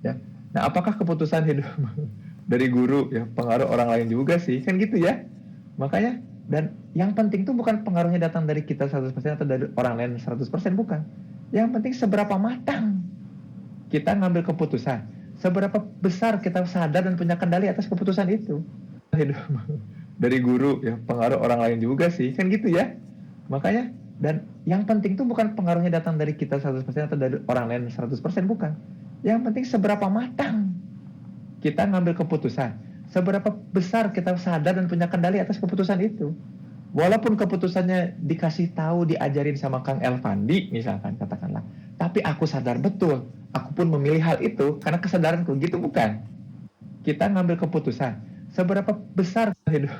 Ya. Nah, apakah keputusan hidup dari guru ya pengaruh orang lain juga sih? Kan gitu ya. Makanya dan yang penting tuh bukan pengaruhnya datang dari kita 100% atau dari orang lain 100%, bukan. Yang penting seberapa matang kita ngambil keputusan. Seberapa besar kita sadar dan punya kendali atas keputusan itu. Hidup dari guru ya pengaruh orang lain juga sih. Kan gitu ya. Makanya dan yang penting tuh bukan pengaruhnya datang dari kita 100% atau dari orang lain 100%, bukan. Yang penting seberapa matang kita ngambil keputusan. Seberapa besar kita sadar dan punya kendali atas keputusan itu. Walaupun keputusannya dikasih tahu, diajarin sama Kang Elvandi misalkan, katakanlah. Tapi aku sadar betul, aku pun memilih hal itu karena kesadaranku, gitu bukan? Kita ngambil keputusan. Seberapa besar hidup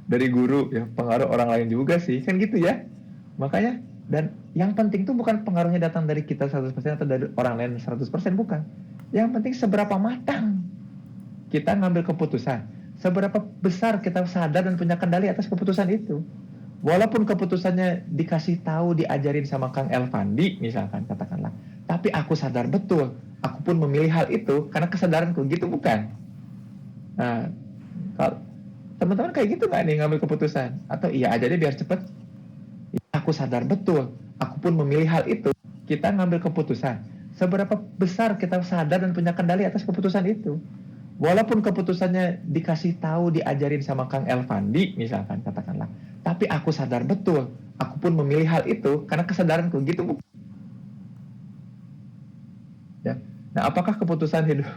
dari guru ya pengaruh orang lain juga sih, kan gitu ya. Makanya dan yang penting tuh bukan pengaruhnya datang dari kita 100% atau dari orang lain 100%, bukan. Yang penting seberapa matang kita ngambil keputusan. Seberapa besar kita sadar dan punya kendali atas keputusan itu. Walaupun keputusannya dikasih tahu, diajarin sama Kang Elvandi misalkan, katakanlah. Tapi aku sadar betul, aku pun memilih hal itu karena kesadaranku, gitu bukan? Nah, kalau teman-teman kayak gitu nggak nih ngambil keputusan? Atau iya aja deh biar cepet? Aku sadar betul, aku pun memilih hal itu. Kita ngambil keputusan. Seberapa besar kita sadar dan punya kendali atas keputusan itu. Walaupun keputusannya dikasih tahu, diajarin sama Kang Elvandi misalkan, katakanlah. Tapi aku sadar betul, aku pun memilih hal itu karena kesadaranku, gitu. Ya. Nah, apakah keputusan hidup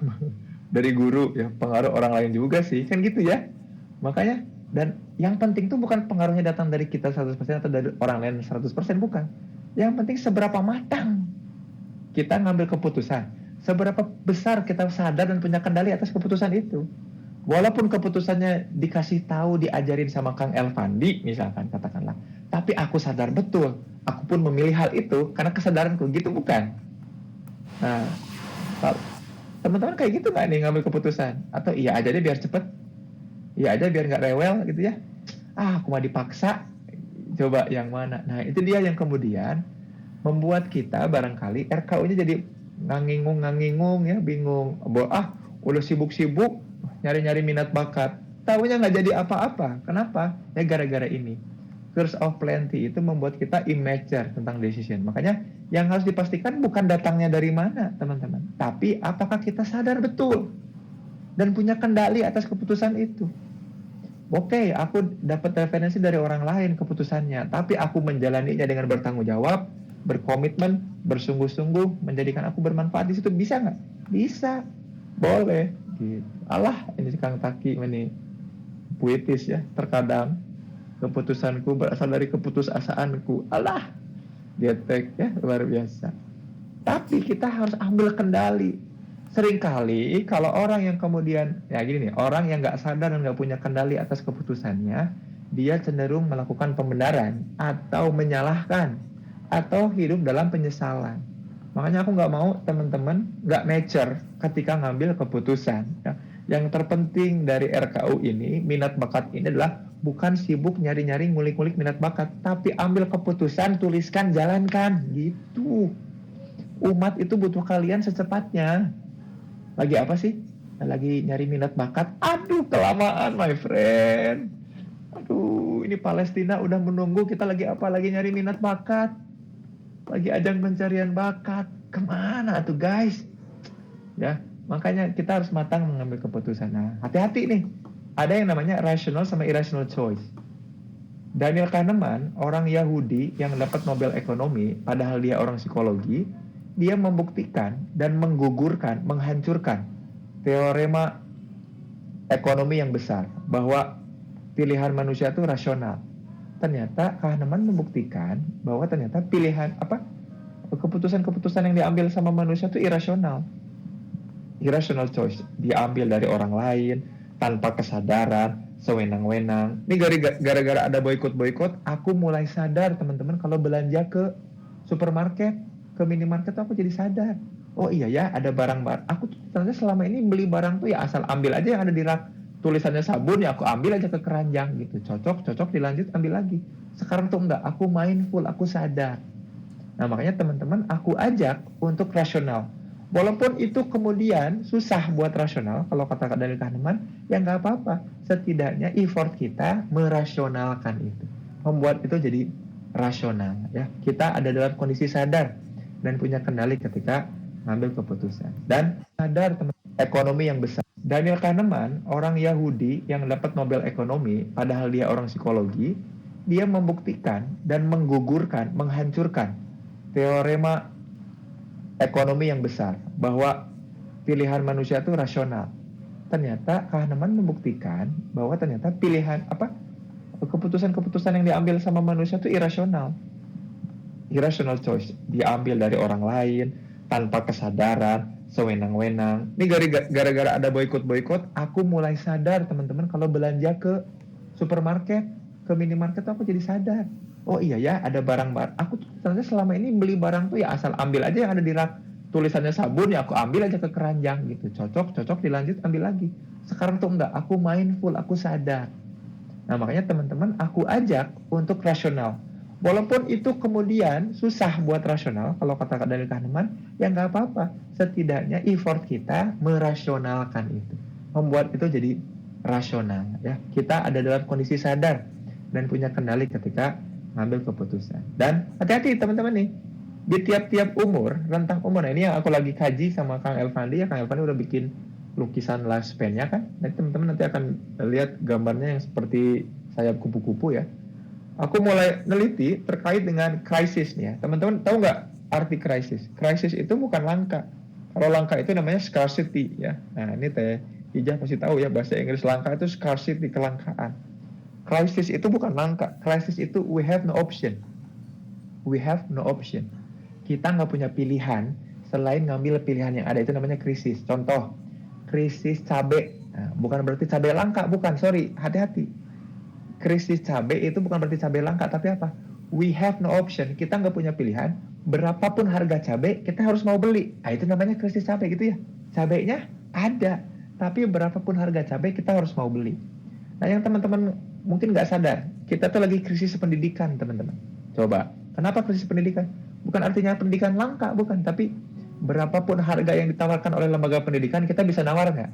dari guru ya pengaruh orang lain juga sih? Kan gitu ya. Makanya dan yang penting tuh bukan pengaruhnya datang dari kita 100% atau dari orang lain 100%, bukan. Yang penting seberapa matang kita ngambil keputusan. Seberapa besar kita sadar dan punya kendali atas keputusan itu. Walaupun keputusannya dikasih tahu, diajarin sama Kang Elvandi misalkan, katakanlah. Tapi aku sadar betul, aku pun memilih hal itu karena kesadaranku, gitu bukan? Nah, kalau teman-teman kayak gitu nggak nih ngambil keputusan? Atau iya aja deh biar cepet, iya aja biar nggak rewel gitu ya. Aku mah dipaksa, coba yang mana? Nah, itu dia yang kemudian membuat kita barangkali RKU-nya jadi ngangingung ya, bingung. Udah sibuk-sibuk nyari-nyari minat bakat, tahunya nggak jadi apa-apa. Kenapa? Ya gara-gara ini. Curse of Plenty itu membuat kita immature tentang decision. Makanya yang harus dipastikan bukan datangnya dari mana, teman-teman, tapi apakah kita sadar betul dan punya kendali atas keputusan itu. Oke, aku dapat referensi dari orang lain keputusannya, tapi aku menjalaninya dengan bertanggung jawab, berkomitmen, bersungguh-sungguh, menjadikan aku bermanfaat di situ. Bisa nggak? Bisa, boleh. Gitu. Alah, ini Kang Taki ini puitis ya. Terkadang keputusanku berasal dari keputusasaanku. Alah, dia tag ya, luar biasa. Tapi kita harus ambil kendali. Seringkali kalau orang yang kemudian, ya gini nih, orang yang nggak sadar dan nggak punya kendali atas keputusannya, dia cenderung melakukan pembenaran atau menyalahkan atau hidup dalam penyesalan. Makanya aku nggak mau teman-teman nggak mature ketika ngambil keputusan. Ya. Yang terpenting dari RKU ini, minat bakat ini adalah bukan sibuk nyari-nyari ngulik-ngulik minat bakat, tapi ambil keputusan, tuliskan, jalankan, gitu. Umat itu butuh kalian secepatnya. Lagi apa sih? Lagi nyari minat bakat. Aduh, kelamaan my friend. Aduh, ini Palestina udah menunggu. Kita lagi apa? Lagi nyari minat bakat. Lagi ajang pencarian bakat. Kemana tuh guys? Ya, makanya kita harus matang mengambil keputusan. Nah, hati-hati nih. Ada yang namanya rational sama irrational choice. Daniel Kahneman, orang Yahudi yang dapat Nobel Ekonomi, padahal dia orang psikologi, dia membuktikan dan menggugurkan, menghancurkan teorema ekonomi yang besar bahwa pilihan manusia itu rasional. Ternyata Kahneman membuktikan bahwa ternyata pilihan keputusan-keputusan yang diambil sama manusia itu irasional. Irrational choice, diambil dari orang lain tanpa kesadaran, sewenang-wenang. Ini gara-gara ada boykot, aku mulai sadar teman-teman kalau belanja ke supermarket, ke minimarket aku jadi sadar. Oh iya ya, ada barang-barang. Aku ternyata selama ini beli barang tuh ya asal ambil aja yang ada di rak. Tulisannya sabun ya aku ambil aja ke keranjang gitu. Cocok dilanjut ambil lagi. Sekarang tuh enggak, aku mindful, aku sadar. Nah makanya teman-teman aku ajak untuk rasional. Walaupun itu kemudian susah buat rasional, kalau kata Daniel Kahneman, ya nggak apa-apa. Setidaknya effort kita merasionalkan itu, membuat itu jadi rasional. Ya, kita ada dalam kondisi sadar dan punya kendali ketika ngambil keputusan. Dan sadar teman, ekonomi yang besar. Daniel Kahneman, orang Yahudi yang dapat Nobel Ekonomi, padahal dia orang psikologi, dia membuktikan dan menggugurkan, menghancurkan teorema ekonomi yang besar, bahwa pilihan manusia itu rasional. Ternyata Kahneman membuktikan bahwa ternyata pilihan keputusan-keputusan yang diambil sama manusia itu irasional. Irrational choice, diambil dari orang lain tanpa kesadaran, sewenang-wenang. Ini gara-gara ada boykot, aku mulai sadar teman-teman, kalau belanja ke supermarket, ke minimarket aku jadi sadar. Oh iya ya, ada barang-barang. Aku ternyata selama ini beli barang tuh ya asal ambil aja yang ada di rak. Tulisannya sabun, ya aku ambil aja ke keranjang gitu. Cocok, dilanjut ambil lagi. Sekarang tuh enggak, aku mindful, aku sadar. Nah makanya teman-teman aku ajak untuk rasional. Walaupun itu kemudian susah buat rasional, kalau kata Daniel Kahneman, ya nggak apa-apa. Setidaknya effort kita merasionalkan itu, membuat itu jadi rasional. Ya, kita ada dalam kondisi sadar dan punya kendali ketika ngambil keputusan. Dan hati-hati teman-teman nih, di tiap-tiap umur, rentang umur. Nah ini yang aku lagi kaji sama Kang Elfandi ya. Kang Elfandi udah bikin lukisan lifespan-nya kan. Nanti teman-teman nanti akan lihat gambarnya yang seperti sayap kupu-kupu ya. Aku mulai neliti terkait dengan krisis nih ya. Teman-teman tahu nggak arti krisis? Krisis itu bukan langka. Kalau langka itu namanya scarcity ya. Nah ini Teh Ijah pasti tahu ya, bahasa Inggris langka itu scarcity, kelangkaan. Krisis itu bukan langka. Krisis itu we have no option. We have no option. Kita nggak punya pilihan selain ngambil pilihan yang ada, itu namanya krisis. Contoh, krisis cabai. Nah, bukan berarti cabai langka, bukan. Sorry, hati-hati. Krisis cabai itu bukan berarti cabai langka, tapi apa? We have no option. Kita nggak punya pilihan. Berapapun harga cabai, kita harus mau beli. Nah, itu namanya krisis cabai gitu ya. Cabainya ada, tapi berapapun harga cabai, kita harus mau beli. Nah, yang teman-teman mungkin nggak sadar, kita tuh lagi krisis pendidikan, teman-teman. Coba, kenapa krisis pendidikan? Bukan artinya pendidikan langka, bukan. Tapi berapapun harga yang ditawarkan oleh lembaga pendidikan, kita bisa nawar nggak?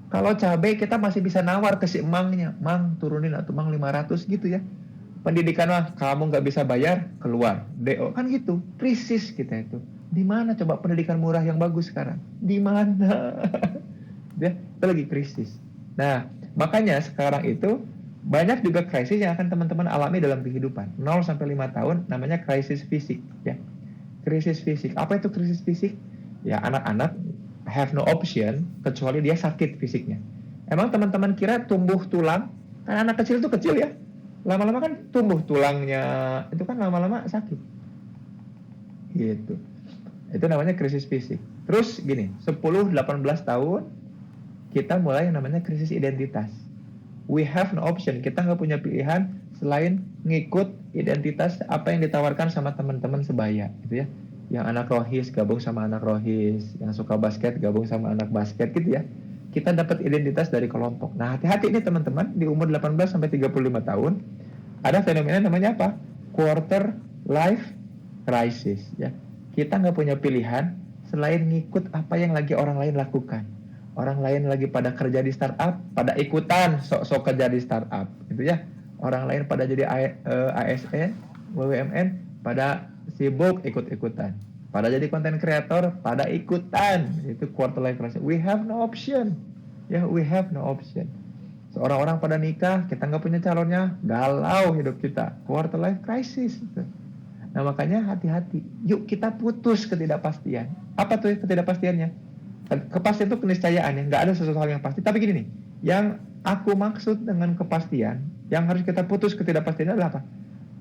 Kalau cabai kita masih bisa nawar ke si emangnya, mang turunin atau mang 500 gitu ya. Pendidikan mah kamu nggak bisa bayar, keluar. DO kan gitu, krisis kita itu. Di mana coba pendidikan murah yang bagus sekarang? Di mana? Dia itu lagi krisis. Nah, makanya sekarang itu banyak juga krisis yang akan teman-teman alami dalam kehidupan. 0 sampai 5 tahun namanya krisis fisik ya. Krisis fisik. Apa itu krisis fisik? Ya, anak-anak have no option kecuali dia sakit fisiknya. Emang teman-teman kira tumbuh tulang? Kan anak kecil itu kecil ya. Lama-lama kan tumbuh tulangnya, itu kan lama-lama sakit. Gitu. Itu namanya krisis fisik. Terus gini, 10-18 tahun kita mulai yang namanya krisis identitas. We have no option. Kita nggak punya pilihan selain ngikut identitas apa yang ditawarkan sama teman-teman sebaya, gitu ya. Yang anak rohis gabung sama anak rohis, yang suka basket gabung sama anak basket gitu ya. Kita dapat identitas dari kelompok. Nah, hati-hati nih teman-teman, di umur 18 sampai 35 tahun ada fenomena namanya apa? Quarter life crisis ya. Kita nggak punya pilihan selain ngikut apa yang lagi orang lain lakukan. Orang lain lagi pada kerja di startup, pada ikutan sok-sok kerja di startup gitu ya. Orang lain pada jadi ASN, BUMN, pada sibuk ikut-ikutan. Pada jadi konten kreator, pada ikutan. Itu quarter life crisis. We have no option. Ya, we have no option. Seorang orang pada nikah, kita nggak punya calonnya, galau hidup kita. Quarter life crisis. Gitu. Nah makanya hati-hati. Yuk kita putus ketidakpastian. Apa tuh ketidakpastiannya? Kepastian itu keniscayaan ya. Nggak ada sesuatu hal yang pasti. Tapi gini nih, yang aku maksud dengan kepastian, yang harus kita putus ketidakpastian adalah apa?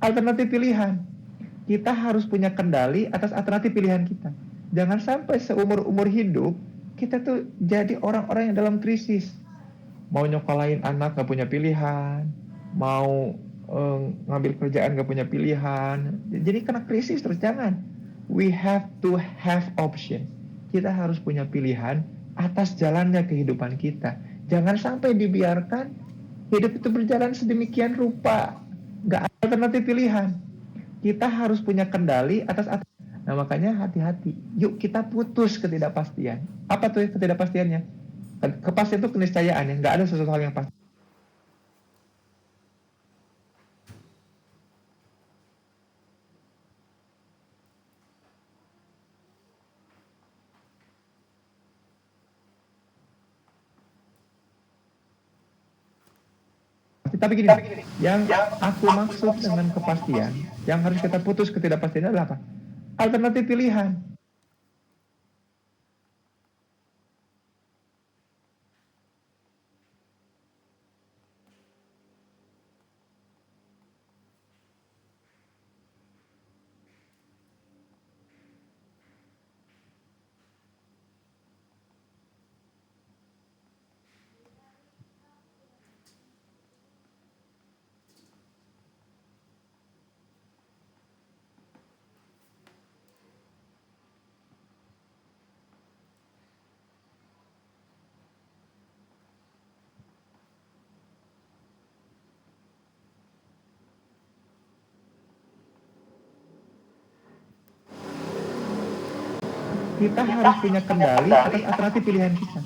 Alternatif pilihan. Kita harus punya kendali atas alternatif pilihan kita. Jangan sampai seumur-umur hidup kita tuh jadi orang-orang yang dalam krisis. Mau nyokolain anak gak punya pilihan, mau ngambil kerjaan gak punya pilihan. Jadi kena krisis terus. Jangan. We have to have option. Kita harus punya pilihan atas jalannya kehidupan kita. Jangan sampai dibiarkan hidup itu berjalan sedemikian rupa, gak ada alternatif pilihan. Kita harus punya kendali atas Nah makanya hati-hati. Yuk kita putus ketidakpastian. Apa tuh ketidakpastiannya? Kepastian itu keniscayaan ya. Nggak ada sesuatu hal yang pasti. Tapi gini, yang aku maksud dengan kepastian, yang harus kita putus ketidakpastian adalah apa? Alternatif pilihan. Kita harus punya kendali atas alternatif pilihan kita.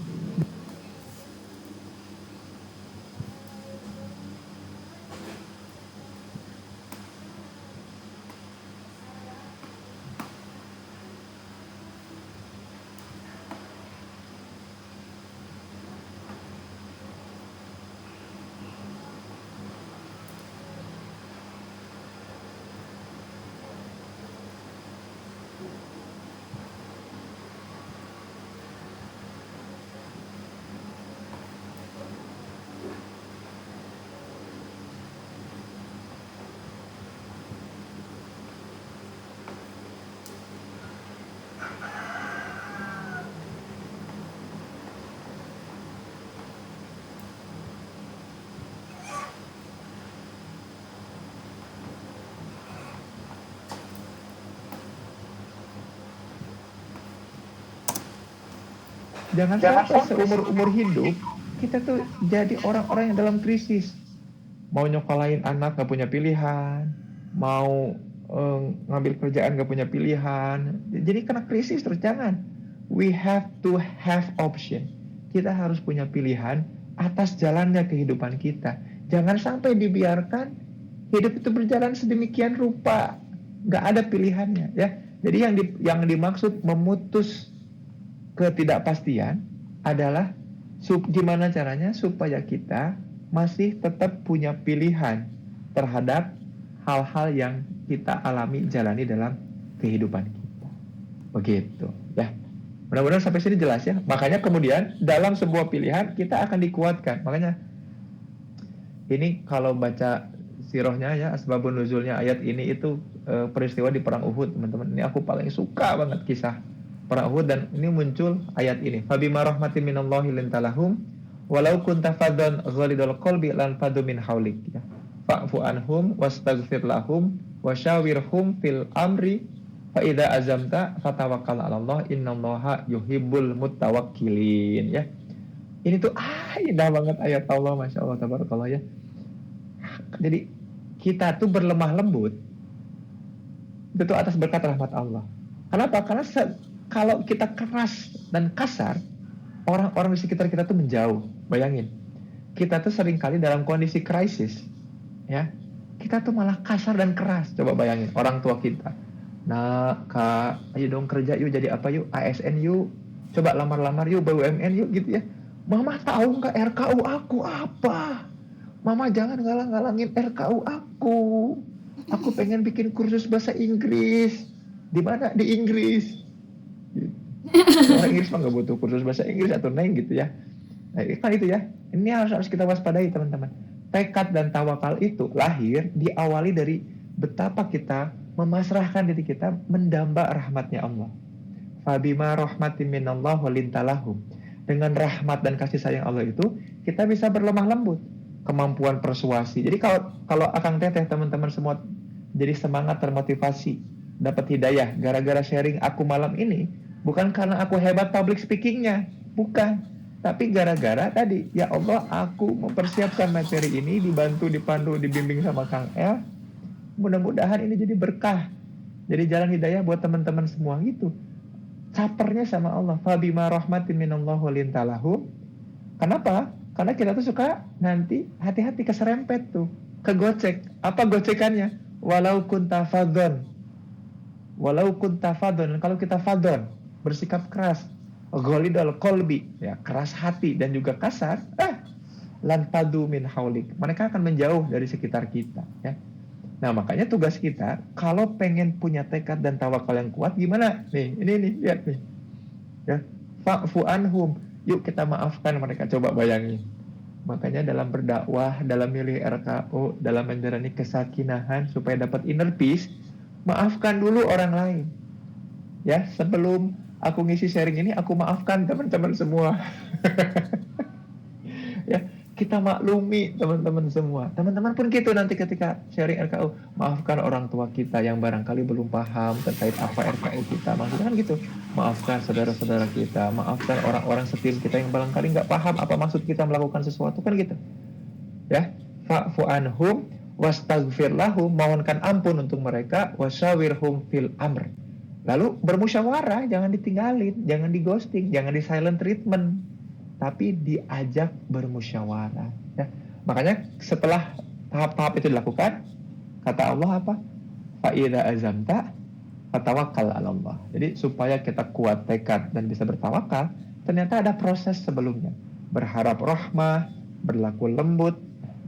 Jangan sampai seumur-umur hidup kita tuh jadi orang-orang yang dalam krisis. Mau nyokolain anak gak punya pilihan, mau ngambil kerjaan gak punya pilihan. Jadi kena krisis terus. Jangan. We have to have option. Kita harus punya pilihan atas jalannya kehidupan kita. Jangan sampai dibiarkan hidup itu berjalan sedemikian rupa, gak ada pilihannya ya. Jadi yang dimaksud memutus ketidakpastian adalah gimana caranya supaya kita masih tetap punya pilihan terhadap hal-hal yang kita alami, jalani dalam kehidupan kita. Begitu ya. Mudah-mudahan sampai sini jelas ya. Makanya kemudian dalam sebuah pilihan kita akan dikuatkan. Makanya ini kalau baca sirahnya ya, asbabun nuzulnya ayat ini itu peristiwa di perang Uhud, teman-teman. Ini aku paling suka banget kisah perang Uhud, dan ini muncul ayat ini. Fabima rahmatin minallahi lintalahum walau kunta faddan ghalidul qalbi lan fadu min haulik ya. Fa'fu anhum wastaghfir lahum wasyawirhum fil amri fa idza azamta fatawakkal 'ala Allah innallaha yuhibbul mutawakkilin ya. Ini tuh indah banget ayat Allah, Masya Allah, tabarakallah ya. Jadi kita tuh berlemah lembut itu tuh atas berkat rahmat Allah. Kenapa? Karena kalau kita keras dan kasar, orang-orang di sekitar kita tuh menjauh. Bayangin, kita tuh sering kali dalam kondisi krisis, ya, kita tuh malah kasar dan keras. Coba bayangin, orang tua kita, nah kak, ayo dong kerja yuk, jadi apa yuk, ASN yuk, coba lamar-lamar yuk, BUMN yuk, gitu ya. Mama tahu nggak RKU aku apa? Mama jangan ngalang-ngalangin RKU aku. Aku pengen bikin kursus bahasa Inggris. Di mana? Di Inggris. Orang Inggris mah nggak butuh kursus bahasa Inggris atau lain gitu ya. Nah, kan itu ya. Ini harus kita waspadai, teman-teman. Tekad dan tawakal itu lahir diawali dari betapa kita memasrahkan diri kita mendamba rahmatnya Allah. Fabima rahmatin minallah walintalahum. Dengan rahmat dan kasih sayang Allah itu kita bisa berlemah lembut, kemampuan persuasi. Jadi kalau Akang Teteh, teman-teman semua jadi semangat, termotivasi, dapat hidayah gara-gara sharing aku malam ini, bukan karena aku hebat public speakingnya, bukan, tapi gara-gara tadi, ya Allah, aku mempersiapkan materi ini, dibantu, dipandu, dibimbing sama Kang El. Mudah-mudahan ini jadi berkah Jadi jalan hidayah buat teman-teman semua gitu. Capernya sama Allah. Fabima rahmatin minallahu lintalahu. Kenapa? Karena kita tuh suka nanti hati-hati keserempet tuh, kegocek. Apa gocekannya? Walau kunta fadon. Walau kunta fadon. Kalau kita fadon, bersikap keras, ghalidul qalbi, ya, keras hati dan juga kasar, lantadu min haulik. Mereka akan menjauh dari sekitar kita, ya. Nah, makanya tugas kita kalau pengen punya tekad dan tawakal yang kuat gimana? Nih, ini nih, lihat nih. Ya, fa'fu anhum. Yuk kita maafkan mereka, coba bayangin. Makanya dalam berdakwah, dalam milih RKO, dalam menjalani kesakinahan supaya dapat inner peace, maafkan dulu orang lain. Ya, sebelum aku ngisi sharing ini, aku maafkan teman-teman semua. Ya, kita maklumi teman-teman semua. Teman-teman pun gitu nanti ketika sharing RKO, maafkan orang tua kita yang barangkali belum paham terkait apa RKO kita. Maksudnya kan gitu, maafkan saudara-saudara kita, maafkan orang-orang setim kita yang barangkali nggak paham apa maksud kita melakukan sesuatu, kan gitu. Ya, fa'fu anhum wastaghfir lahum, mohonkan ampun untuk mereka, wasyawirhum fil amr. Lalu bermusyawarah, jangan ditinggalin, jangan di ghosting, jangan di silent treatment, tapi diajak bermusyawarah, ya. Makanya setelah tahap-tahap itu dilakukan, kata Allah apa? Fa idza azamta fatawakkal 'ala Allah. Jadi supaya kita kuat tekad dan bisa bertawakal, ternyata ada proses sebelumnya. Berharap rahmah, berlaku lembut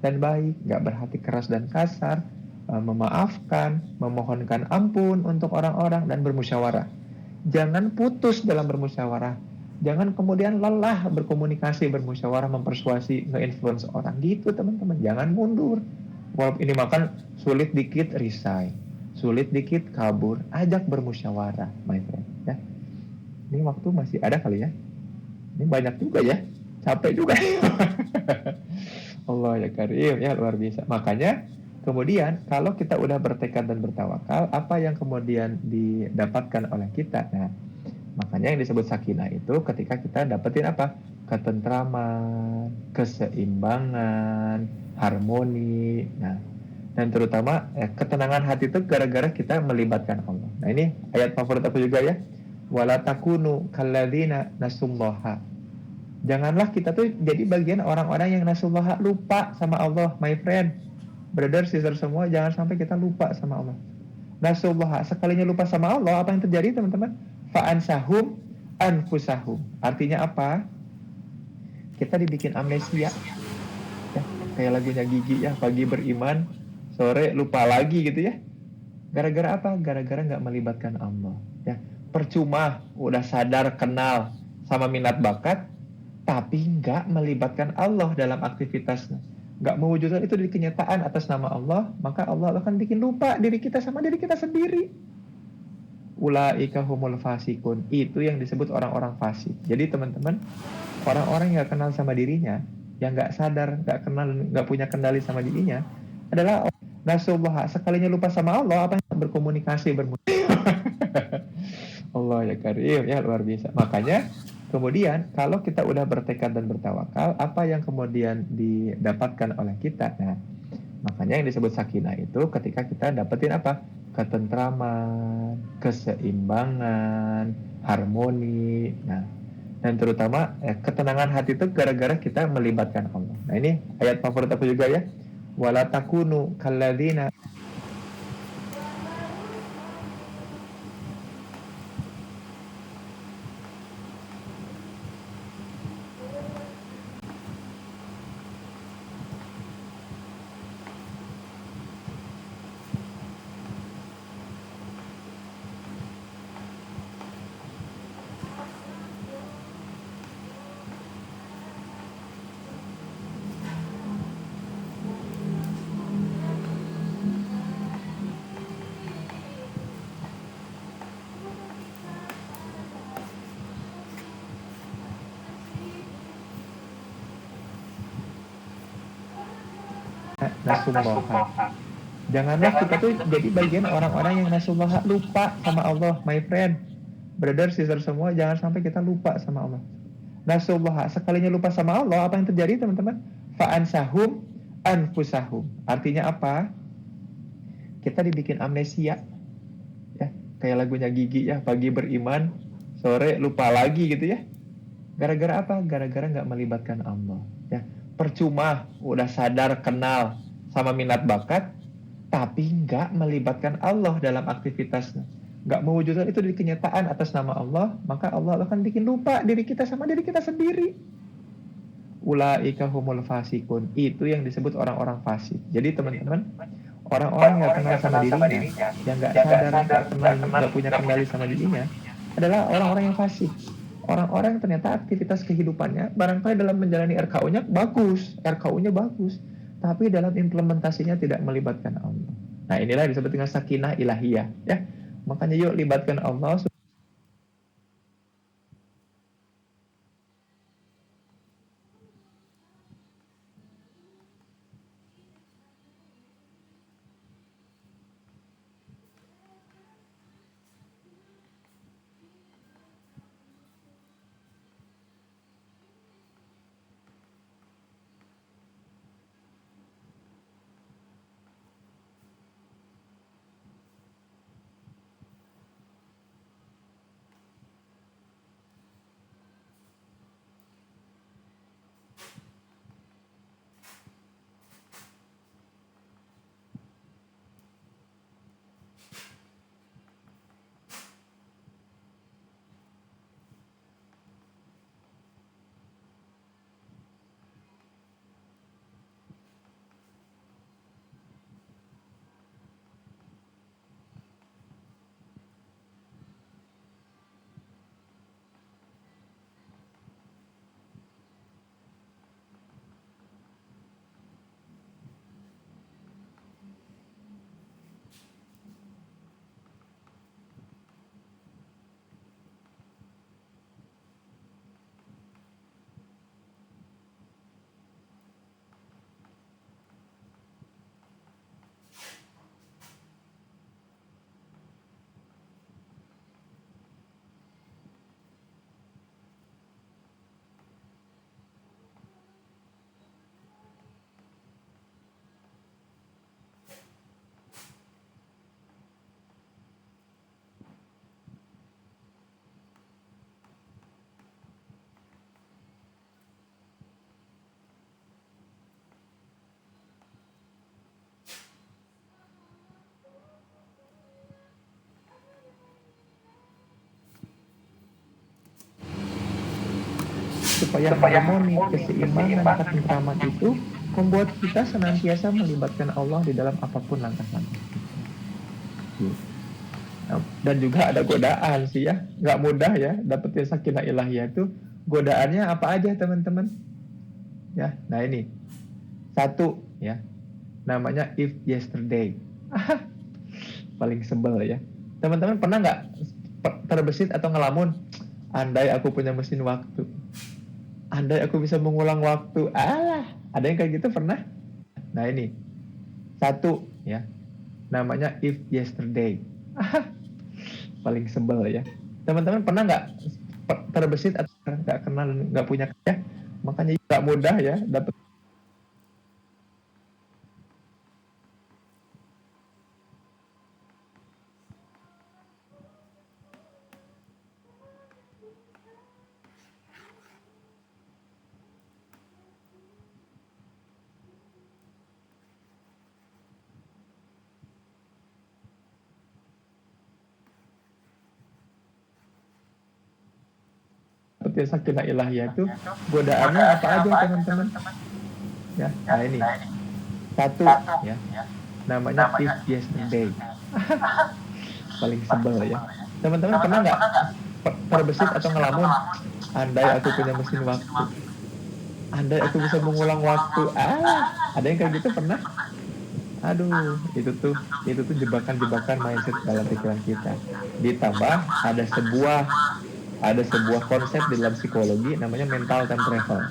dan baik, nggak berhati keras dan kasar, memaafkan, memohonkan ampun untuk orang-orang dan bermusyawarah. Jangan putus dalam bermusyawarah. Jangan kemudian lelah berkomunikasi, bermusyawarah, mempersuasi, nge-influence orang gitu, teman-teman. Jangan mundur. Walaupun ini makan sulit dikit resign, sulit dikit kabur, ajak bermusyawarah, my friend. Ya. Ini waktu masih ada kali ya. Ini banyak juga ya, capek juga. Allah ya karim, ya luar biasa. Makanya kemudian kalau kita udah bertekad dan bertawakal, apa yang kemudian didapatkan oleh kita? Nah, makanya yang disebut sakinah itu ketika kita dapetin apa? Ketentraman, keseimbangan, harmoni. Nah, dan terutama ketenangan hati itu gara-gara kita melibatkan Allah. Nah, ini ayat favorit aku juga ya. Wala takunu kalladzina nasullaha. Janganlah kita tuh jadi bagian orang-orang yang nasullaha, lupa sama Allah, my friend. Brother, sister semua, jangan sampai kita lupa sama Allah. Nasullaha, sekalinya lupa sama Allah, apa yang terjadi teman-teman? Fa'ansahum anfusahum. Artinya apa? Kita dibikin amnesia. Ya, kayak lagunya Gigi ya, pagi beriman, sore lupa lagi gitu ya. Gara-gara apa? Gara-gara nggak melibatkan Allah. Ya, percuma udah sadar kenal sama minat bakat, tapi nggak melibatkan Allah dalam aktivitasnya. Nggak mewujudkan itu di kenyataan atas nama Allah, maka Allah akan bikin lupa diri kita sama diri kita sendiri. Ulaika humul fasikun. Itu yang disebut orang-orang fasik. Jadi teman-teman, orang-orang yang gak kenal sama dirinya, yang gak sadar, gak kenal, gak punya kendali sama dirinya, adalah nasullaha, sekalinya lupa sama Allah, apa yang berkomunikasi, Allah ya karim, ya luar biasa. Makanya kemudian kalau kita udah bertekad dan bertawakal, apa yang kemudian didapatkan oleh kita? Nah, makanya yang disebut sakinah itu ketika kita dapetin apa? Ketentraman, keseimbangan, harmoni. Nah, dan terutama ketenangan hati itu gara-gara kita melibatkan Allah. Nah, ini ayat favorit aku juga ya. Wala takunu kalladzina. Nasullaha. Janganlah kita tuh jadi bagian orang-orang yang nasullaha, lupa sama Allah, my friend. Brother, sister semua, jangan sampai kita lupa sama Allah. Nasullaha, sekalinya lupa sama Allah, apa yang terjadi teman-teman? Fa'ansahum anfusahum. Artinya apa? Kita dibikin amnesia. Ya, kayak lagunya Gigi ya, pagi beriman, sore lupa lagi gitu ya. Gara-gara apa? Gara-gara nggak melibatkan Allah. Ya, percuma udah sadar kenal sama minat bakat, tapi nggak melibatkan Allah dalam aktivitasnya. Nggak mewujudkan itu di kenyataan atas nama Allah, maka Allah akan bikin lupa diri kita sama diri kita sendiri. Ulaika humul fasikun. Itu yang disebut orang-orang fasik. Jadi teman-teman, orang-orang yang kenal sama dirinya, yang nggak sadar, nggak punya kendali sama dirinya, adalah orang-orang yang fasik. Orang-orang yang ternyata aktivitas kehidupannya barangkali dalam menjalani RKU-nya bagus, tapi dalam implementasinya tidak melibatkan Allah. Nah, inilah yang disebut dengan sakinah ilahiyah, ya. Makanya yuk libatkan Allah. Supaya harmoni, keseimbangan, ketentraman itu membuat kita senantiasa melibatkan Allah di dalam apapun langkah-langkah. Dan juga ada godaan sih ya, nggak mudah ya dapetin sakinah ilahiyah itu. Godaannya apa aja teman-teman? Ya, nah ini satu ya, namanya if yesterday. Paling sebel ya. Teman-teman pernah nggak terbesit atau ngelamun, andai aku punya mesin waktu, andai aku bisa mengulang waktu. Ada yang kayak gitu pernah? Nah ini satu ya, namanya if yesterday. Paling sebel ya. Teman-teman pernah nggak terbesit atau nggak kenal, nggak punya ya? Makanya nggak mudah ya dapat. Seperti sakinah ilahiyah itu godaannya apa aja teman-teman? Ya, nah ini satu ya, namanya if yesterday. Paling sebel ya. Teman-teman pernah nggak terbesit atau ngelamun, andai aku punya mesin waktu, andai aku bisa mengulang waktu. Ada yang kayak gitu pernah? Aduh, itu tuh jebakan-jebakan mindset dalam pikiran kita. Ditambah ada sebuah konsep di dalam psikologi namanya mental time travel.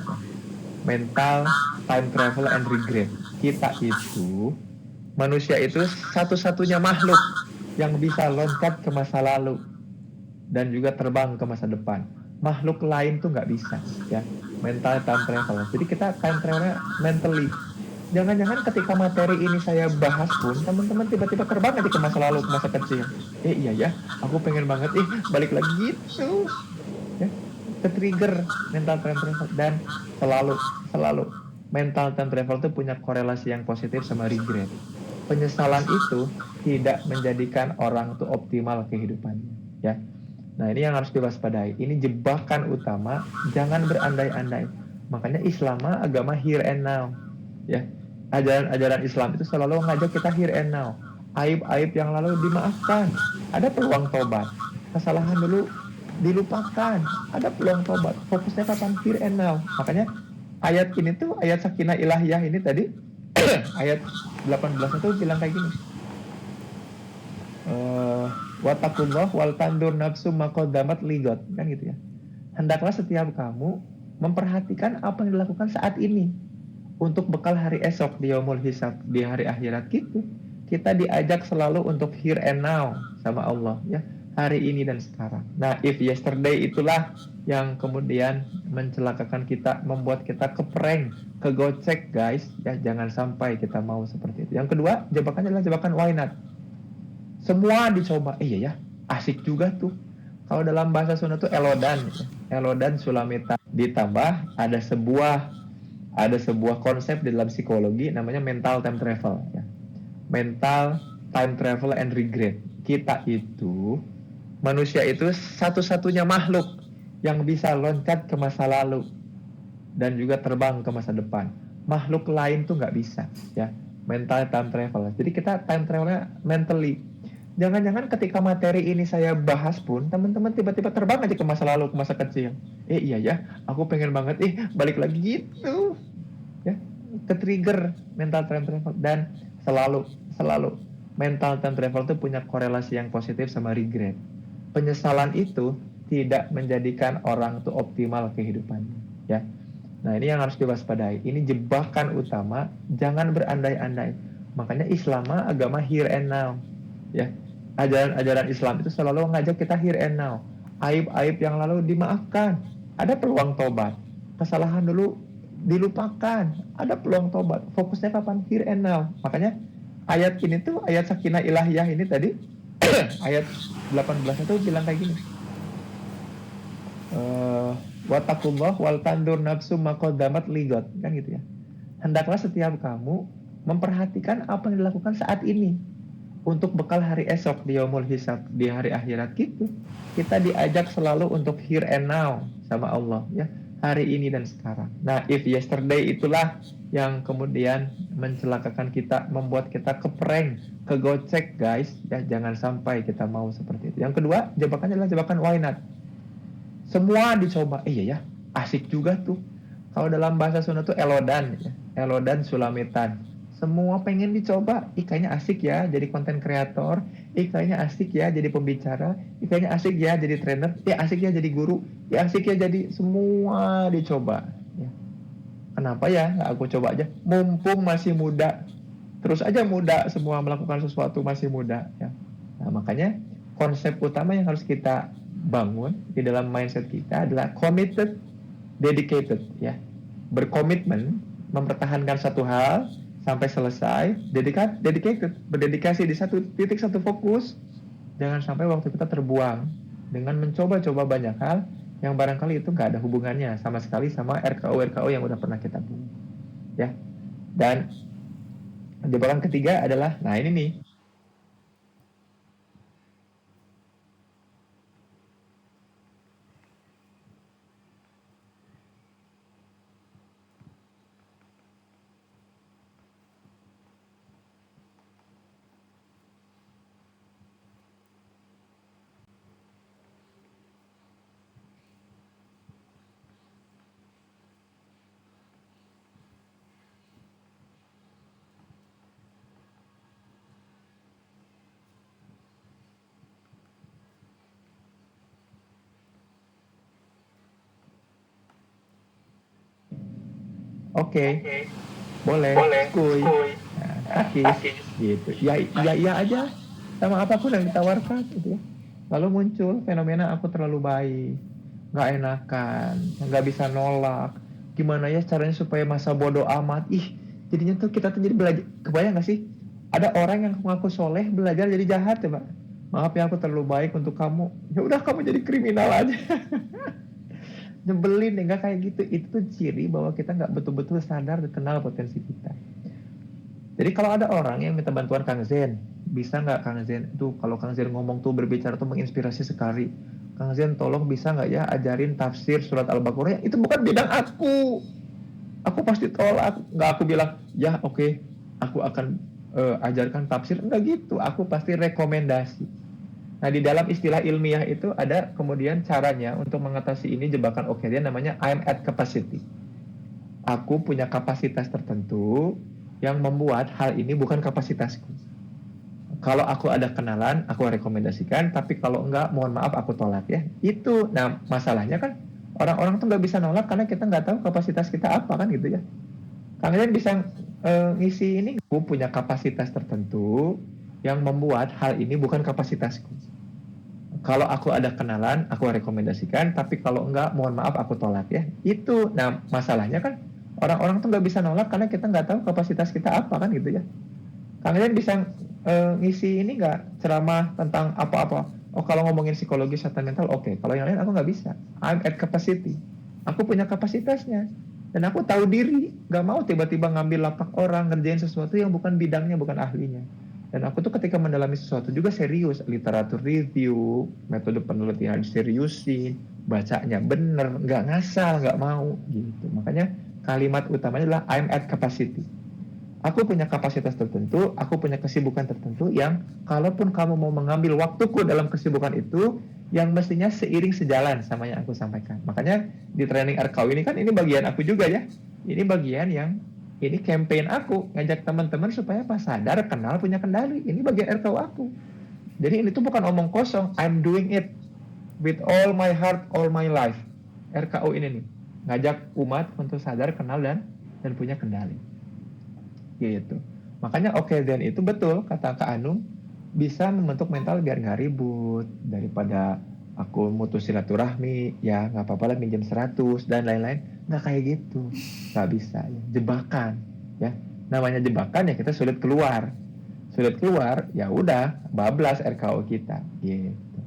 Mental time travel and regret. Kita itu, manusia itu satu-satunya makhluk yang bisa loncat ke masa lalu dan juga terbang ke masa depan. Makhluk lain tuh nggak bisa ya. Mental time travel. Jadi kita time travelnya mentally. Jangan-jangan ketika materi ini saya bahas pun, teman-teman tiba-tiba terbang aja ke masa lalu, ke masa kecil. Iya ya, aku pengen banget, balik lagi gitu. Ya, ke-trigger mental time travel. Dan selalu mental time travel itu punya korelasi yang positif sama regret. Penyesalan itu tidak menjadikan orang itu optimal kehidupannya. Ya, nah ini yang harus diwaspadai. Ini jebakan utama, jangan berandai-andai. Makanya Islam agama here and now. Ya, ajaran Islam itu selalu mengajak kita here and now. Aib-aib yang lalu dimaafkan, ada peluang tobat. Kesalahan dulu dilupakan, ada peluang tobat. Fokusnya kapan? Here and now. Makanya ayat ini tuh, ayat sakinah ilahiyah ini tadi ayat 18 itu bilang kayak gini, watakullah wal tandur nafsu maqaddamat ligot, kan gitu ya. Hendaklah setiap kamu memperhatikan apa yang dilakukan saat ini untuk bekal hari esok di yaumul hisab, di hari akhirat gitu. Kita diajak selalu untuk here and now sama Allah ya, hari ini dan sekarang. Nah, if yesterday itulah yang kemudian mencelakakan kita, membuat kita keprank, kegocek guys ya, jangan sampai kita mau seperti itu. Yang kedua, jebakannya adalah jebakan why not. Semua dicoba. Iya ya, asik juga tuh. Kalau dalam bahasa Sunda tuh elodan, elodan sulamita. Ditambah ada sebuah konsep di dalam psikologi namanya mental time travel. Ya. Mental time travel and regret. Kita itu, manusia itu satu-satunya makhluk yang bisa loncat ke masa lalu dan juga terbang ke masa depan. Makhluk lain tuh nggak bisa. Ya, mental time travel. Jadi kita time travelnya mentally. Jangan-jangan ketika materi ini saya bahas pun, teman-teman tiba-tiba terbang aja ke masa lalu, ke masa kecil. Iya ya, aku pengen banget, balik lagi gitu. Ya, ke-trigger mental time travel. Dan selalu mental time travel itu punya korelasi yang positif sama regret. Penyesalan itu tidak menjadikan orang itu optimal kehidupannya. Ya, nah ini yang harus diwaspadai. Ini jebakan utama, jangan berandai-andai. Makanya Islam agama here and now. Ya, ajaran Islam itu selalu mengajak kita here and now. Aib-aib yang lalu dimaafkan, ada peluang tobat. Kesalahan dulu dilupakan, ada peluang tobat. Fokusnya kapan? Here and now. Makanya ayat ini tuh, ayat sakinah ilahiyah ini tadi ayat 18 itu bilang kayak gini, watakullah wal tandur nafsu maqaddamat ligot, kan gitu ya. Hendaklah setiap kamu memperhatikan apa yang dilakukan saat ini untuk bekal hari esok di yaumul hisab, di hari akhirat gitu. Kita diajak selalu untuk here and now sama Allah ya, hari ini dan sekarang. Nah, if yesterday itulah yang kemudian mencelakakan kita, membuat kita keprank, kegocek guys ya, jangan sampai kita mau seperti itu. Yang kedua, jebakannya adalah jebakan why not. Semua dicoba. Iya ya, asik juga tuh. Kalau dalam bahasa Sunda tuh elodan ya, elodan sulamitan. Semua pengen dicoba. Kayaknya asik ya jadi konten kreator. Kayaknya asik ya jadi pembicara. Kayaknya asik ya jadi trainer. Asik ya jadi guru. Asik ya jadi, semua dicoba. Ya. Kenapa ya nggak aku coba aja? Mumpung masih muda. Terus aja muda, semua melakukan sesuatu masih muda. Ya. Nah, makanya konsep utama yang harus kita bangun di dalam mindset kita adalah committed, dedicated. Ya. Berkomitmen, mempertahankan satu hal sampai selesai, dedicated, berdedikasi di satu titik, satu fokus. Jangan sampai waktu kita terbuang dengan mencoba-coba banyak hal yang barangkali itu nggak ada hubungannya sama sekali sama RKO yang udah pernah kita buat. Ya. Dan jebakan ketiga adalah, nah ini nih, oke, boleh, skuy, nah, takis, gitu. Ya aja sama apapun yang ditawarkan, gitu ya. Lalu muncul fenomena aku terlalu baik, nggak enakan, nggak bisa nolak. Gimana ya caranya supaya masa bodoh amat? Jadinya tuh kita tuh jadi belajar, kebayang gak sih? Ada orang yang mengaku soleh belajar jadi jahat ya Pak. Maaf ya aku terlalu baik untuk kamu. Ya udah kamu jadi kriminal aja. Nyebelin ya nggak kayak gitu. Itu tuh ciri bahwa kita nggak betul-betul sadar dan kenal potensi kita. Jadi kalau ada orang yang minta bantuan Kang Zen, bisa nggak Kang Zen itu kalau Kang Zen ngomong tuh berbicara tuh menginspirasi sekali. Kang Zen tolong bisa nggak ya ajarin tafsir surat Al-Baqarah? Itu bukan bidang aku pasti tolak. Nggak aku bilang ya oke, aku akan ajarkan tafsir, enggak gitu. Aku pasti rekomendasi. Nah di dalam istilah ilmiah itu ada kemudian caranya untuk mengatasi ini jebakan Okedia namanya I'm at capacity. Aku punya kapasitas tertentu yang membuat hal ini bukan kapasitasku. Kalau aku ada kenalan, aku rekomendasikan, tapi kalau enggak, mohon maaf aku tolak ya. Itu, nah masalahnya kan orang-orang tuh nggak bisa nolak karena kita nggak tahu kapasitas kita apa kan gitu ya. Kalian bisa ngisi ini, aku punya kapasitas tertentu yang membuat hal ini bukan kapasitasku. Kalau aku ada kenalan, aku rekomendasikan, tapi kalau enggak, mohon maaf aku tolak ya. Itu, nah masalahnya kan orang-orang tuh nggak bisa nolak karena kita nggak tahu kapasitas kita apa kan gitu ya. Kalian bisa ngisi ini nggak ceramah tentang apa-apa? Oh kalau ngomongin psikologi kesehatan mental, oke. Kalau yang lain aku nggak bisa. I'm at capacity. Aku punya kapasitasnya dan aku tahu diri. Nggak mau tiba-tiba ngambil lapak orang ngerjain sesuatu yang bukan bidangnya, bukan ahlinya. Dan aku tuh ketika mendalami sesuatu juga serius, literatur review, metode penelitian diseriusin, bacanya bener, nggak ngasal, nggak mau gitu. Makanya kalimat utamanya adalah I'm at capacity. Aku punya kapasitas tertentu, aku punya kesibukan tertentu yang kalaupun kamu mau mengambil waktuku dalam kesibukan itu, yang mestinya seiring sejalan sama yang aku sampaikan. Makanya di training RKU ini kan ini bagian aku juga ya. Ini bagian yang ini campaign aku ngajak teman-teman supaya pas sadar kenal punya kendali. Ini bagian RKU aku. Jadi ini tuh bukan omong kosong. I'm doing it with all my heart, all my life. RKU ini nih ngajak umat untuk sadar kenal dan punya kendali gitu. Makanya oke dan itu betul kata Kak Anung bisa membentuk mental biar nggak ribut daripada aku mutus silaturahmi ya nggak apa-apa lah minjem 100 dan lain-lain nggak kayak gitu nggak bisa ya. Jebakan ya namanya jebakan ya kita sulit keluar ya udah bablas RKO kita gitu.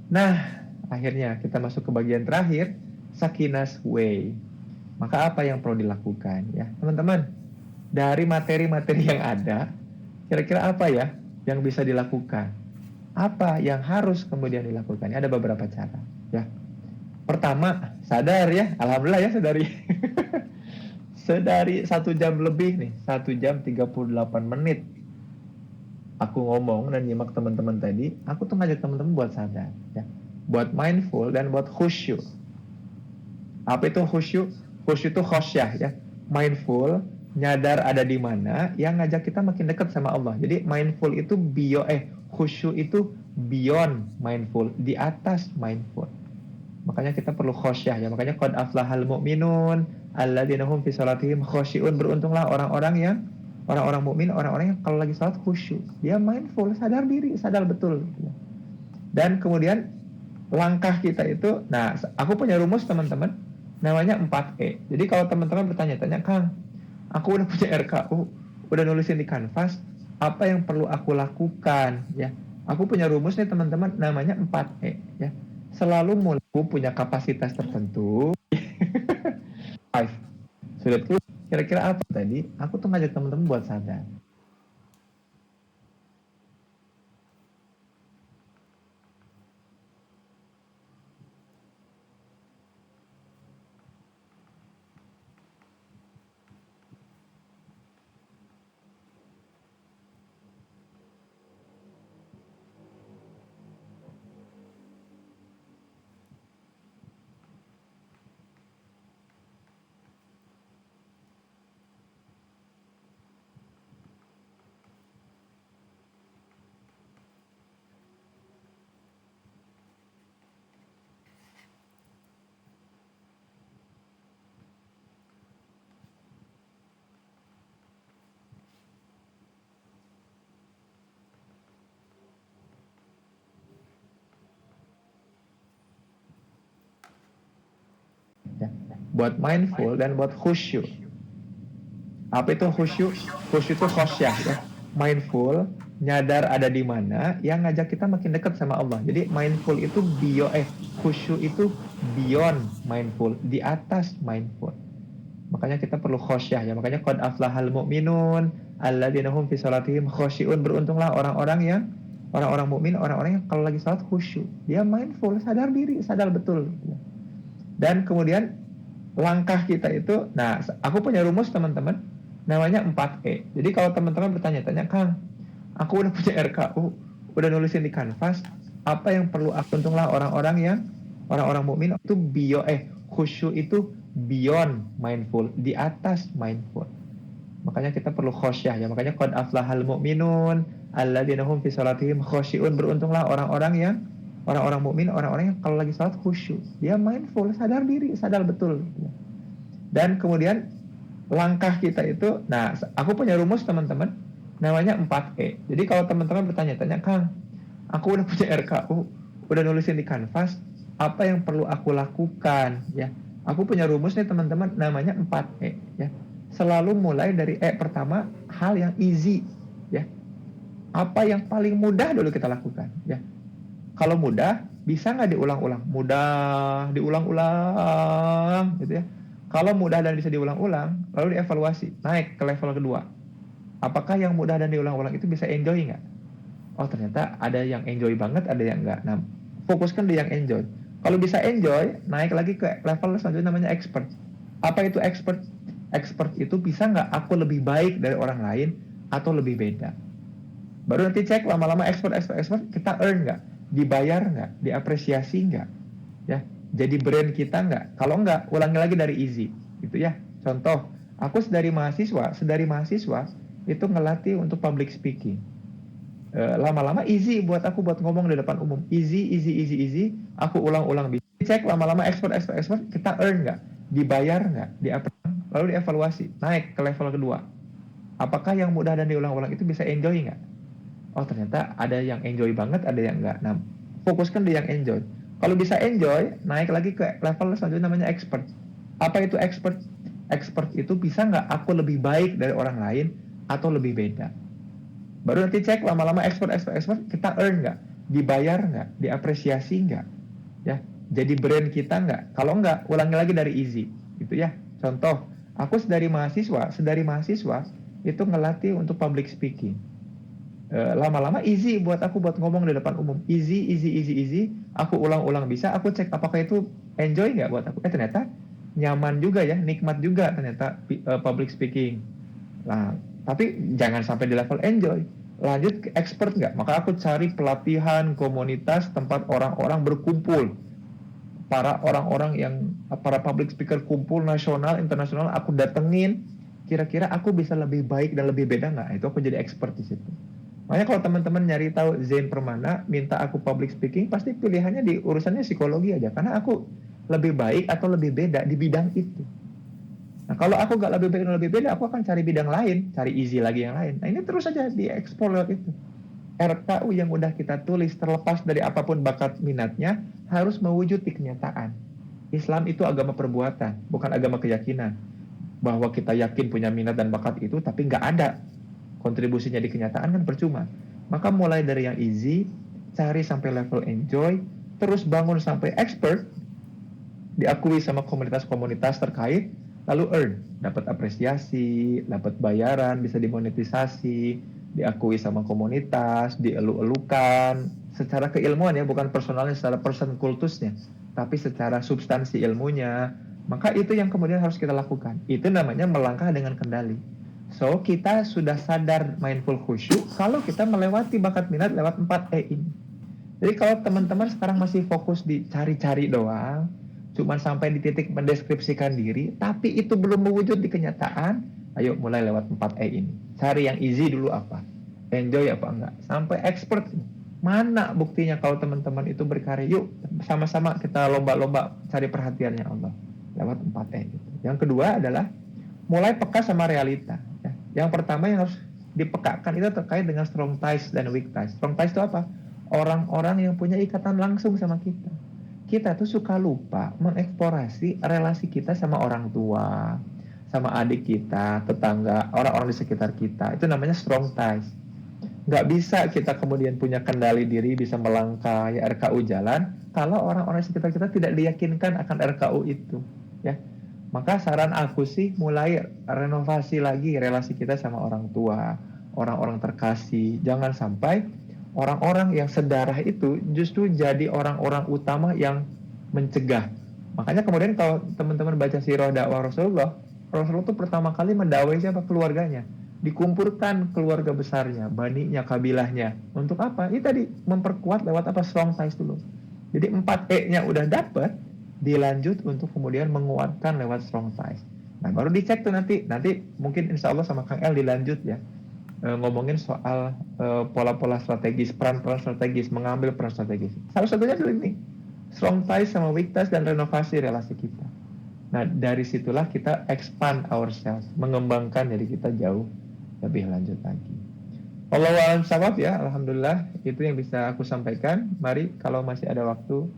Nah akhirnya kita masuk ke bagian terakhir Sakinas Way. Maka apa yang perlu dilakukan ya teman-teman dari materi-materi yang ada, kira-kira apa ya yang bisa dilakukan? Apa yang harus kemudian dilakukan? Ada beberapa cara. Ya, pertama sadar ya, alhamdulillah ya sadari. Sedari 1 jam lebih nih, 1 jam 38 menit. Aku ngomong dan nyimak teman-teman tadi, aku tuh ngajak teman-teman buat sadar, ya, buat mindful dan buat khusyuk. Apa itu khusyuk? Khusyuk itu khosyah ya, mindful, nyadar ada di mana, yang ngajak kita makin dekat sama Allah. Jadi mindful itu khusyuk itu beyond mindful, di atas mindful. Makanya kita perlu khosyah ya. Makanya qad aflahal mu'minun alladzina hum fi salatihim khosyi'un. Beruntunglah orang-orang mukmin, orang-orang yang kalau lagi salat khusyuk. Dia mindful, sadar diri, sadar betul. Dan kemudian langkah kita itu, nah aku punya rumus teman-teman, namanya 4E. Jadi kalau teman-teman bertanya-tanya, Kang, aku udah punya RKU, udah nulisin di kanvas, apa yang perlu aku lakukan ya? Aku punya rumus nih teman-teman, namanya 4E ya. Selalu mulai aku punya kapasitas tertentu. 5. Sudah kira-kira apa tadi? Aku tuh ngajak teman-teman buat sadar. Ya. Buat mindful dan buat khusyuk. Apa itu khusyuk? Khusyuk itu khosyah ya. Mindful, nyadar ada di mana, yang ngajak kita makin dekat sama Allah. Jadi mindful itu khusyuk itu beyond mindful, di atas mindful. Makanya kita perlu khosyah ya. Makanya qad aflahal mu'minun alladzina hum fi salatihim khosyi'un. Beruntunglah orang-orang mukmin, orang-orang yang kalau lagi salat khusyuk. Dia mindful, sadar diri, sadar betul. Dan kemudian langkah kita itu, nah aku punya rumus teman-teman, namanya 4E. Jadi kalau teman-teman bertanya-tanya, Kang, aku udah punya RKU, udah nulisin di kanvas, apa yang perlu aku, untunglah orang-orang mukmin itu khusyuk itu beyond mindful, di atas mindful. Makanya kita perlu khosyah ya. Makanya qad aflahal mu'minun alladzina hum fi salatihim khosyi'un. Beruntunglah orang-orang mukmin, orang-orang yang kalau lagi salat khusyuk. Dia mindful, sadar diri, sadar betul. Dan kemudian langkah kita itu, nah aku punya rumus teman-teman, namanya 4E. Jadi kalau teman-teman bertanya-tanya, Kang, aku udah punya RKU, udah nulisin di kanvas, apa yang perlu aku lakukan ya? Aku punya rumus nih teman-teman, namanya 4E ya. Selalu mulai dari pertama, hal yang easy ya. Apa yang paling mudah dulu kita lakukan ya. Kalau mudah, bisa nggak diulang-ulang? Mudah, diulang-ulang gitu ya. Kalau mudah dan bisa diulang-ulang, lalu dievaluasi, naik ke level kedua. Apakah yang mudah dan diulang-ulang itu bisa enjoy nggak? Oh ternyata ada yang enjoy banget, ada yang nggak. Nah, fokuskan di yang enjoy. Kalau bisa enjoy, naik lagi ke level selanjutnya, namanya expert. Apa itu expert? Expert itu bisa nggak aku lebih baik dari orang lain atau lebih beda. Baru nanti cek lama-lama expert kita earn nggak, dibayar nggak, diapresiasi nggak, ya. Jadi brand kita nggak. Kalau nggak, ulangi lagi dari easy, gitu ya. Contoh, aku sedari mahasiswa itu ngelatih untuk public speaking. Lama-lama easy buat aku buat ngomong di depan umum. Easy. Aku ulang-ulang bisa. Cek lama-lama expert kita earn nggak, dibayar nggak, lalu dievaluasi, naik ke level kedua. Apakah yang mudah dan diulang-ulang itu bisa enjoy nggak? Oh ternyata ada yang enjoy banget, ada yang nggak. Nah, fokuskan di yang enjoy. Kalau bisa enjoy, naik lagi ke level selanjutnya, namanya expert. Apa itu expert? Expert itu bisa nggak aku lebih baik dari orang lain atau lebih beda. Baru nanti cek lama-lama expert kita earn nggak, dibayar nggak, diapresiasi nggak, ya. Jadi brand kita nggak. Kalau nggak, ulangi lagi dari easy, gitu ya. Contoh, aku sedari mahasiswa itu ngelatih untuk public speaking. Lama-lama easy buat aku buat ngomong di depan umum. Easy. Aku ulang-ulang bisa. Aku cek apakah itu enjoy nggak buat aku. Ternyata nyaman juga ya, nikmat juga ternyata public speaking. Nah, tapi jangan sampai di level enjoy. Lanjut ke expert nggak? Maka aku cari pelatihan, komunitas, tempat orang-orang berkumpul. Para public speaker kumpul nasional, internasional, aku datengin. Kira-kira aku bisa lebih baik dan lebih beda nggak? Itu aku jadi expert di situ. Makanya kalau teman-teman nyari tahu Zain Permana, minta aku public speaking, pasti pilihannya di urusannya psikologi aja. Karena aku lebih baik atau lebih beda di bidang itu. Nah kalau aku nggak lebih baik dan lebih beda, aku akan cari bidang lain, cari easy lagi yang lain. Nah ini terus saja dieksplor lewat itu. RKU yang udah kita tulis, terlepas dari apapun bakat minatnya, harus mewujud di kenyataan. Islam itu agama perbuatan, bukan agama keyakinan. Bahwa kita yakin punya minat dan bakat itu, tapi nggak ada kontribusinya di kenyataan, kan percuma. Maka mulai dari yang easy, cari sampai level enjoy, terus bangun sampai expert, diakui sama komunitas-komunitas terkait, lalu earn, dapat apresiasi, dapat bayaran, bisa dimonetisasi, diakui sama komunitas, dielu-elukan secara keilmuan ya, bukan personalnya, secara person kultusnya, tapi secara substansi ilmunya. Maka itu yang kemudian harus kita lakukan. Itu namanya melangkah dengan kendali. So kita sudah sadar mindful khusyuk kalau kita melewati bakat minat lewat 4E ini. Jadi kalau teman-teman sekarang masih fokus di cari-cari doang, cuma sampai di titik mendeskripsikan diri, tapi itu belum mewujud di kenyataan, ayo mulai lewat 4E ini. Cari yang easy dulu apa, enjoy apa enggak, sampai expert. Mana buktinya kalau teman-teman itu berkarya? Yuk sama-sama kita lomba-lomba cari perhatiannya Allah lewat 4E gitu. Yang kedua adalah mulai peka sama realita. Ya. Yang pertama yang harus dipekakan itu terkait dengan strong ties dan weak ties. Strong ties itu apa? Orang-orang yang punya ikatan langsung sama kita. Kita tuh suka lupa mengeksplorasi relasi kita sama orang tua, sama adik kita, tetangga, orang-orang di sekitar kita. Itu namanya strong ties. Nggak bisa kita kemudian punya kendali diri, bisa melangkahi RKU jalan, kalau orang-orang di sekitar kita tidak diyakinkan akan RKU itu. Ya, maka saran aku sih mulai renovasi lagi relasi kita sama orang tua, orang-orang terkasih. Jangan sampai orang-orang yang sedarah itu justru jadi orang-orang utama yang mencegah. Makanya kemudian kalau teman-teman baca sirah dakwah Rasulullah, Rasulullah itu pertama kali mendakwai siapa? Keluarganya. Dikumpulkan keluarga besarnya, baninya, kabilahnya. Untuk apa? Ini tadi memperkuat lewat apa? Strong ties dulu. Jadi 4E-nya udah dapet, dilanjut untuk kemudian menguatkan lewat strong ties. Nah baru dicek tuh nanti mungkin insya Allah sama Kang El dilanjut ya, ngomongin soal pola-pola strategis, peran-peran strategis, mengambil peran strategis. Salah satunya dulu ini, strong ties sama weak ties dan renovasi relasi kita. Nah dari situlah kita expand ourselves, mengembangkan diri kita jauh lebih lanjut lagi. Wallahu a'lam bishawab ya, alhamdulillah itu yang bisa aku sampaikan. Mari kalau masih ada waktu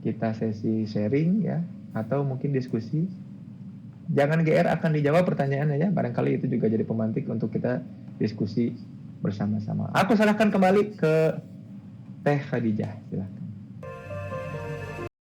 kita sesi sharing ya, atau mungkin diskusi. Jangan GR akan dijawab pertanyaannya ya, barangkali itu juga jadi pemantik untuk kita diskusi bersama-sama. Aku serahkan kembali ke Teh Khadijah, silakan.